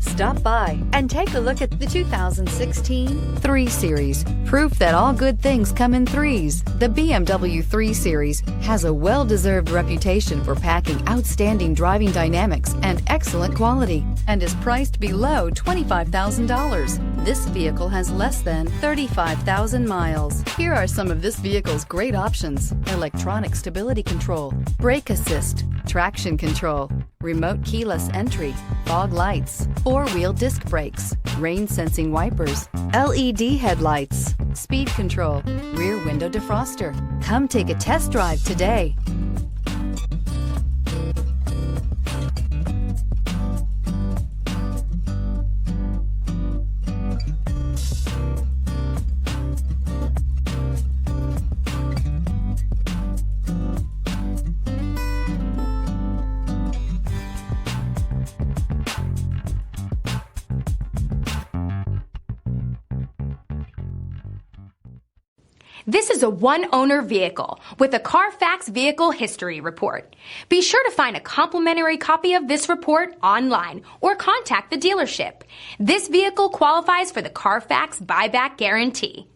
Stop by and take a look at the 2016 3 Series. Proof that all good things come in threes. The BMW 3 Series has a well-deserved reputation for packing outstanding driving dynamics and excellent quality and is priced below $25,000. This vehicle has less than 35,000 miles. Here are some of this vehicle's great options: electronic stability control, brake assist, traction control, remote keyless entry, fog lights, 4-wheel disc brakes, rain sensing wipers, LED headlights, speed control, rear window defroster. Come take a test drive today. This is a one-owner vehicle with a Carfax Vehicle History Report. Be sure to find a complimentary copy of this report online or contact the dealership. This vehicle qualifies for the Carfax Buyback Guarantee.